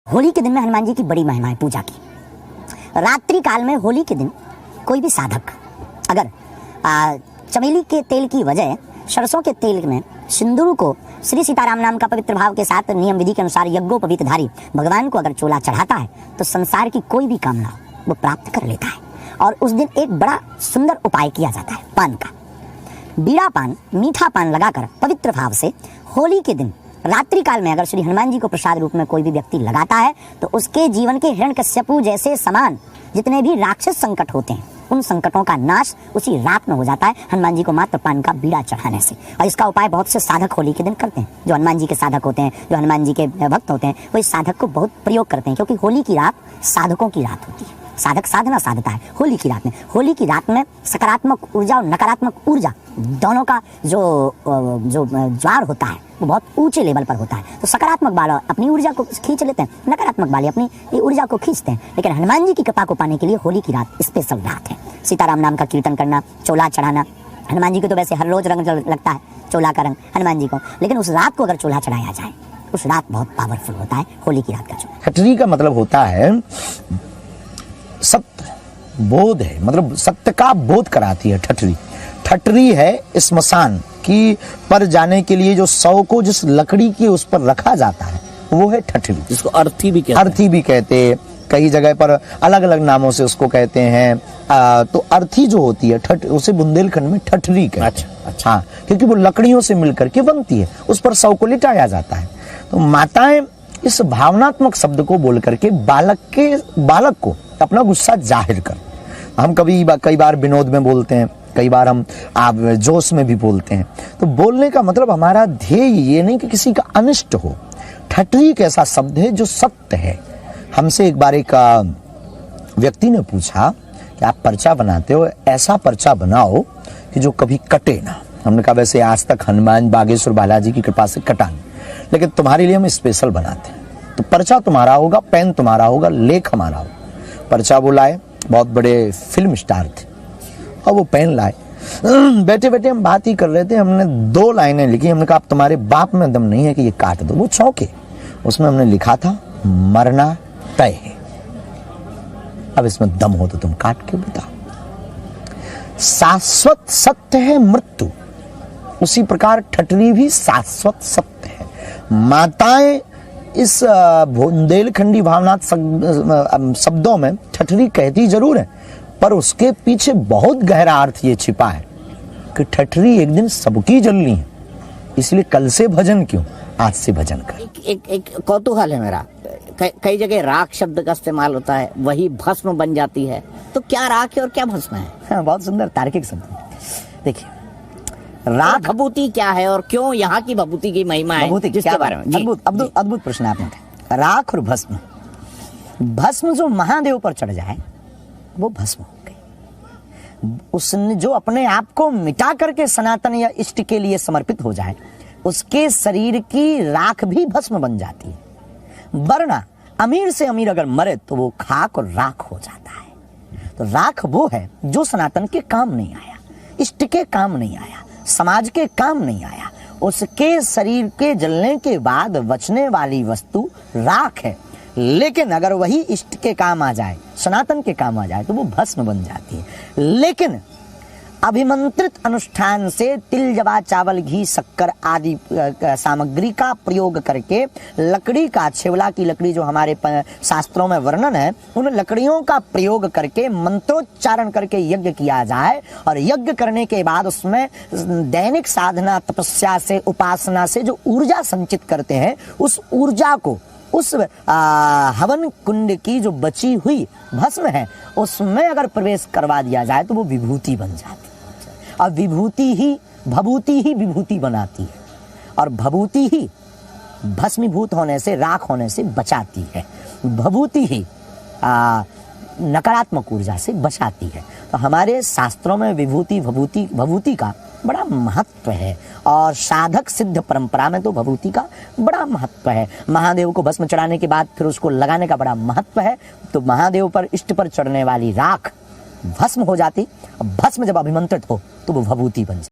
होली के दिन में हनुमान जी की बड़ी महिमा है पूजा की। रात्रि काल में होली के दिन कोई भी साधक अगर चमेली के तेल की वजह सरसों के तेल में सिंदूर को श्री सीताराम नाम का पवित्र भाव के साथ नियम विधि के अनुसार यज्ञोपवीतधारी भगवान को अगर चोला चढ़ाता है तो संसार की कोई भी कामना वो प्राप्त कर लेता है। और उस दिन एक बड़ा सुंदर उपाय किया जाता है पान का। बीड़ा पान, मीठा पान लगाकर पवित्र भाव से होली के दिन रात्रि काल में अगर श्री हनुमान जी को प्रसाद रूप में कोई भी व्यक्ति लगाता है तो उसके जीवन के हिरण्यकश्यपु जैसे समान जितने भी राक्षस संकट होते हैं उन संकटों का नाश उसी रात में हो जाता है हनुमान जी को मात्र पान का बीड़ा चढ़ाने से। और इसका उपाय बहुत से साधक होली के दिन करते हैं। जो हनुमान जी के साधक होते हैं, जो हनुमान जी के भक्त होते हैं, वो इस साधक को बहुत प्रयोग करते हैं क्योंकि होली की रात साधकों की रात होती है। साधक साधना साधता है होली की रात में। होली की रात में सकारात्मक ऊर्जा और नकारात्मक ऊर्जा दोनों का जो ज्वार होता है वो बहुत ऊंचे लेवल पर होता है। तो सकारात्मक वाले अपनी ऊर्जा को खींच लेते हैं, नकारात्मक वाले अपनी ऊर्जा को खींचते हैं। लेकिन हनुमान जी की कृपा को पाने के लिए होली की रात स्पेशल रात है। सीताराम नाम का कीर्तन करना, चोला चढ़ाना। हनुमान जी को तो वैसे हर रोज रंग लगता है चोला का रंग हनुमान जी को, लेकिन उस रात को अगर चोला चढ़ाया जाए उस रात बहुत पावरफुल होता है होली की रात का चोला। ठटरी का मतलब होता है सत्य बोध है, मतलब सत्य का बोध कराती है ठटरी। ठटरी है स्मशान की पर जाने के लिए जो शव को जिस लकड़ी की उस पर रखा जाता है वो है ठटरी, जिसको अर्थी भी कहते हैं। अर्थी भी कहते हैं, कई जगह पर अलग अलग नामों से उसको कहते हैं। तो अर्थी जो होती है उसे बुंदेलखंड में ठटरी कहते हैं। अच्छा। हाँ, क्योंकि वो लकड़ियों से मिलकर के बनती है, उस पर शव को लिटाया जाता है। तो माताएं इस भावनात्मक शब्द को बोल करके बालक को अपना गुस्सा जाहिर कर। हम कई बार विनोद में बोलते हैं, कई बार हम जोश में भी बोलते हैं। तो बोलने का मतलब हमारा ध्येय ये नहीं कि किसी का अनिष्ट हो। ठटरी एक ऐसा शब्द है जो सत्य है। हमसे एक बार एक व्यक्ति ने पूछा कि आप पर्चा बनाते हो, ऐसा पर्चा बनाओ कि जो कभी कटे ना। हमने कहा वैसे आज तक हनुमान बागेश्वर बालाजी की कृपा से कटा नहीं, लेकिन तुम्हारे लिए हम स्पेशल बनाते हैं। तो पर्चा तुम्हारा होगा, पेन तुम्हारा होगा, लेख हमारा होगा। पर्चा वो लाए, बहुत बड़े फिल्म स्टार थे, और वो पेन लाए। बैठे बैठे हम बात ही कर रहे थे, हमने 2 लाइनें लिखी। हमने कहा अब तुम्हारे बाप में दम नहीं है कि ये काट दो। वो चौंके। उसमें हमने लिखा था मरना तय है, अब इसमें दम हो तो तुम काट के बताओ। शाश्वत सत्य है मृत्यु, उसी प्रकार ठटरी भी शाश्वत सत्य है। माताएं इस बुंदेलखंडी भावनात् शब्दों में ठटरी कहती जरूर है, पर उसके पीछे बहुत गहरा अर्थ ये छिपा है कि ठटरी एक दिन सबकी जलनी है, इसलिए कल से भजन क्यों, आज से भजन कर। एक कौतूहल है मेरा। कई जगह राख शब्द का इस्तेमाल होता है, वही भस्म बन जाती है। तो क्या राख है और क्या भस्म है? हाँ, बहुत सुंदर तार्किक शब्द। देखिए राख भभूति क्या है और क्यों यहाँ की भभूति की महिमा है, जिसके बारे में अद्भुत प्रश्न आपने कहा। राख और भस्म, भस्म जो महादेव पर चढ़ जाए वो भस्म हो गई। उसने जो अपने आप को मिटा करके सनातन या इष्ट के लिए समर्पित हो जाए उसके शरीर की राख भी भस्म बन जाती है। वरना अमीर से अमीर अगर मरे तो वो खाक और राख हो जाता है। तो राख वो है जो सनातन के काम नहीं आया, इष्ट के काम नहीं आया, समाज के काम नहीं आया। उसके शरीर के जलने के बाद बचने वाली वस्तु राख है। लेकिन अगर वही इष्ट के काम आ जाए, सनातन के काम आ जाए तो वो भस्म बन जाती है। लेकिन अभिमंत्रित अनुष्ठान से तिल, जवा, चावल, घी, शक्कर आदि सामग्री का प्रयोग करके लकड़ी का, छेवला की लकड़ी जो हमारे शास्त्रों में वर्णन है, उन लकड़ियों का प्रयोग करके मंत्रोच्चारण करके यज्ञ किया जाए। और यज्ञ करने के बाद उसमें दैनिक साधना, तपस्या से, उपासना से जो ऊर्जा संचित करते हैं, उस ऊर्जा को उस हवन कुंड की जो बची हुई भस्म है उसमें अगर प्रवेश करवा दिया जाए तो वो विभूति बन जाती है। और विभूति ही विभूति बनाती है, और भभूति ही भस्मीभूत होने से, राख होने से बचाती है। भभूति ही नकारात्मक ऊर्जा से बचाती है। तो हमारे शास्त्रों में भभूति का बड़ा महत्व है, और साधक सिद्ध परंपरा में तो भभूति का बड़ा महत्व है। महादेव को भस्म चढ़ाने के बाद फिर उसको लगाने का बड़ा महत्व है। तो महादेव पर, इष्ट पर चढ़ने वाली राख भस्म हो जाती, भस्म जब अभिमंत्रित हो तो वो भभूति बन जाती।